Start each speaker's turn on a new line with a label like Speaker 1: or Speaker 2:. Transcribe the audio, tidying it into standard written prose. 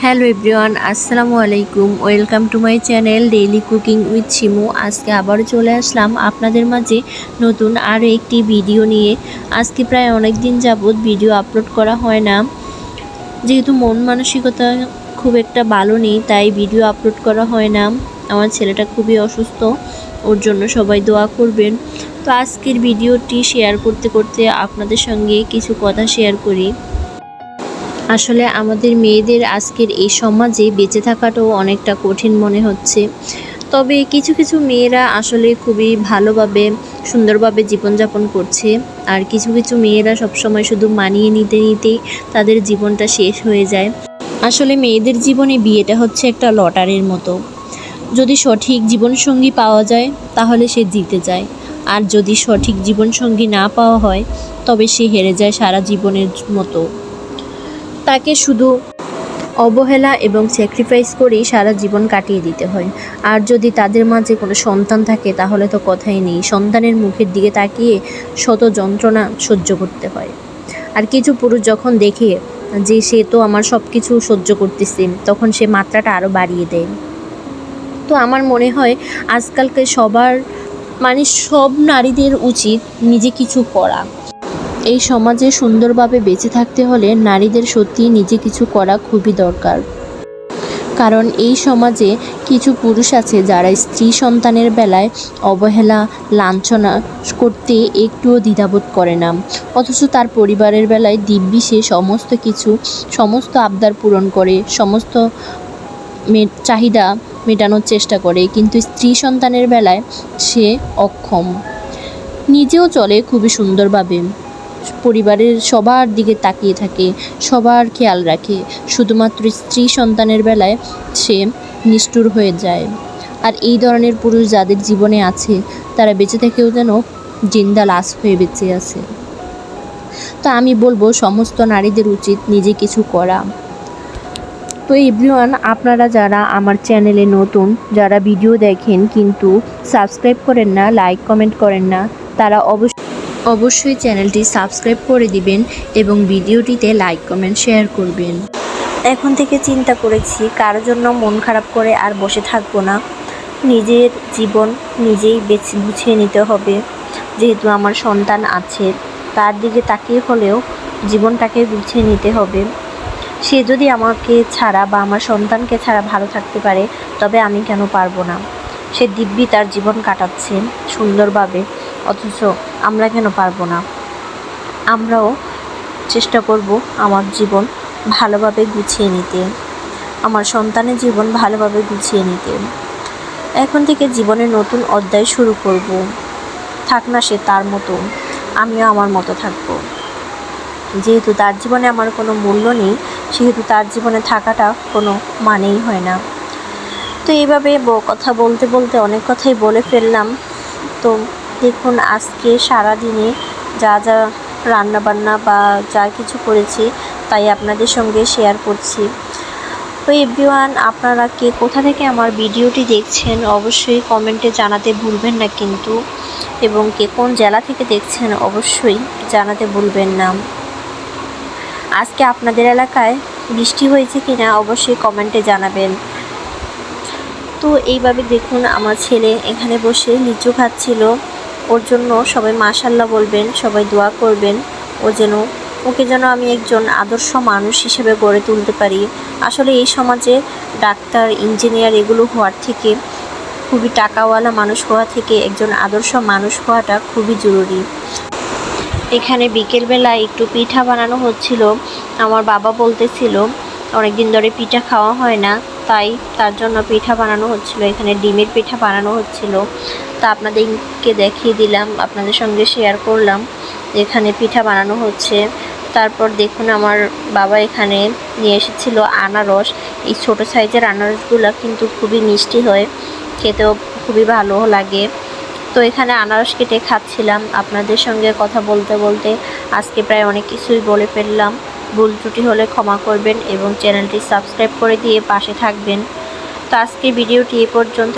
Speaker 1: Hello everyone, আসসালামু আলাইকুম। Welcome to my channel daily cooking with Shimu. আজকে আবারও চলে আসলাম আপনাদের মাঝে নতুন আরও একটি ভিডিও নিয়ে। আজকে প্রায় অনেক দিন যাবৎ ভিডিও আপলোড করা হয় না, যেহেতু মন মানসিকতা খুব একটা ভালো নেই, তাই ভিডিও আপলোড করা হয় না। আমার ছেলেটা খুবই অসুস্থ, ওর জন্য সবাই দোয়া করবেন। তো আজকের ভিডিওটি শেয়ার করতে করতে আপনাদের সঙ্গে কিছু কথা শেয়ার করি। আসলে আমাদের মেয়েদের আজকের এই সমাজে বেঁচে থাকাটাও অনেকটা কঠিন মনে হচ্ছে। তবে কিছু কিছু মেয়েরা আসলে খুবই ভালোভাবে সুন্দরভাবে জীবনযাপন করছে, আর কিছু কিছু মেয়েরা সবসময় শুধু মানিয়ে নিতে নিতেই তাদের জীবনটা শেষ হয়ে যায়। আসলে মেয়েদের জীবনে বিয়েটা হচ্ছে একটা লটারির মতো। যদি সঠিক জীবনসঙ্গী পাওয়া যায় তাহলে সে জিতে যায়, আর যদি সঠিক জীবনসঙ্গী না পাওয়া হয় তবে সে হেরে যায় সারা জীবনের মতো। তাকে শুধু অবহেলা এবং স্যাক্রিফাইস করেই সারা জীবন কাটিয়ে দিতে হয়। আর যদি তাদের মাঝে কোনো সন্তান থাকে তাহলে তো কথাই নেই, সন্তানের মুখের দিকে তাকিয়ে শত যন্ত্রণা সহ্য করতে হয়। আর কিছু পুরুষ যখন দেখে যে সে তো আমার সব কিছু সহ্য করতেছে, তখন সে মাত্রাটা আরও বাড়িয়ে দেয়। তো আমার মনে হয় আজকালকে সব নারীদের উচিত নিজে কিছু করা। এই সমাজে সুন্দরভাবে বেঁচে থাকতে হলে নারীদের সত্যিই নিজে কিছু করা খুবই দরকার। কারণ এই সমাজে কিছু পুরুষ আছে যারা স্ত্রী সন্তানের বেলায় অবহেলা লাঞ্ছনা করতে একটুও দ্বিধাবোধ করে না, অথচ তার পরিবারের বেলায় দিব্যি সে সমস্ত আবদার পূরণ করে, সমস্ত চাহিদা মেটানোর চেষ্টা করে, কিন্তু স্ত্রী সন্তানের বেলায় সে অক্ষম। নিজেও চলে খুবই সুন্দরভাবে, পরিবারের সবার দিকে তাকিয়ে থাকে, সবার খেয়াল রাখে, শুধুমাত্র স্ত্রী সন্তানের বেলায় সে নিষ্ঠুর হয়ে যায়। আর এই ধরনের পুরুষ যাদের জীবনে আছে তারা বেঁচে থেকেও যেন জিন্দা লাশ হয়ে বেঁচে আছে। তো আমি বলবো সমস্ত নারীদের উচিত নিজে কিছু করা। তো এভরিওয়ান, আপনারা যারা আমার চ্যানেলে নতুন, যারা ভিডিও দেখেন কিন্তু সাবস্ক্রাইব করেন না, লাইক কমেন্ট করেন না, তারা অবশ্যই চ্যানেলটি সাবস্ক্রাইব করে দিবেন এবং ভিডিওটিতে লাইক কমেন্ট শেয়ার করবেন। এখন থেকে চিন্তা করেছি কারোর জন্য মন খারাপ করে আর বসে থাকবো না। নিজের জীবন নিজেই গুছিয়ে নিতে হবে। যেহেতু আমার সন্তান আছে, তার দিকে তাকিয়ে হলেও জীবনটাকে গুছিয়ে নিতে হবে। সে যদি আমাকে ছাড়া বা আমার সন্তানকে ছাড়া ভালো থাকতে পারে, তবে আমি কেন পারবো না? সে দিব্যি তার জীবন কাটাচ্ছে সুন্দরভাবে, অথচ আমরা কেন পারবো না? আমরাও চেষ্টা করব আমার জীবন ভালোভাবে গুছিয়ে নিতে, আমার সন্তানের জীবন ভালোভাবে গুছিয়ে নিতে। এখন থেকে জীবনের নতুন অধ্যায় শুরু করব। থাক না সে তার মতো, আমিও আমার মতো থাকব। যেহেতু তার জীবনে আমার কোনো মূল্য নেই, সেহেতু তার জীবনে থাকাটা কোনো মানেই হয় না। তো এইভাবে কথা বলতে বলতে অনেক কথাই বলে ফেললাম। তো দেখুন, আজকে সারাদিনে যা যা রান্নাবান্না বা যা কিছু করেছি তাই আপনাদের সঙ্গে শেয়ার করছি। তো এভরিওয়ান, আপনারা কে কোথা থেকে আমার ভিডিওটি দেখছেন অবশ্যই কমেন্টে জানাতে ভুলবেন না কিন্তু, এবং কে কোন জেলা থেকে দেখছেন অবশ্যই জানাতে ভুলবেন না। আজকে আপনাদের এলাকায় বৃষ্টি হয়েছে কিনা অবশ্যই কমেন্টে জানাবেন। তো এইভাবে দেখুন, আমার ছেলে এখানে বসে লিচু খাচ্ছিল। ওর জন্য সবাই মাশাআল্লাহ বলবেন, সবাই দোয়া করবেন ওকে যেন আমি একজন আদর্শ মানুষ হিসেবে গড়ে তুলতে পারি। আসলে এই সমাজে ডাক্তার ইঞ্জিনিয়ার এগুলো হওয়ার থেকে খুবই টাকাওয়ালা মানুষ হওয়া থেকে একজন আদর্শ মানুষ হওয়াটা খুবই জরুরি। এখানে বিকেলবেলা একটু পিঠা বানানো হচ্ছিল। আমার বাবা বলতেছিল অনেকদিন ধরে পিঠা খাওয়া হয় না, তাই তার জন্য পিঠা বানানো হচ্ছিল। এখানে ডিমের পিঠা বানানো হচ্ছিল, তা আপনাদেরকে দেখিয়ে দিলাম, আপনাদের সঙ্গে শেয়ার করলাম এখানে পিঠা বানানো হচ্ছে। তারপর দেখুন, আমার বাবা এখানে নিয়ে এসেছিল আনারস। এই ছোট সাইজের আনারসগুলো কিন্তু খুবই মিষ্টি হয়, খেতেও খুবই ভালো লাগে। তো এখানে আনারস কেটে খাচ্ছিলাম। আপনাদের সঙ্গে কথা বলতে বলতে আজকে প্রায় অনেক কিছুই বলে ফেললাম। ভুল ত্রুটি হলে ক্ষমা করবেন এবং চ্যানেলটি সাবস্ক্রাইব করে দিয়ে পাশে থাকবেন। তো আজকে ভিডিওটি এ পর্যন্ত।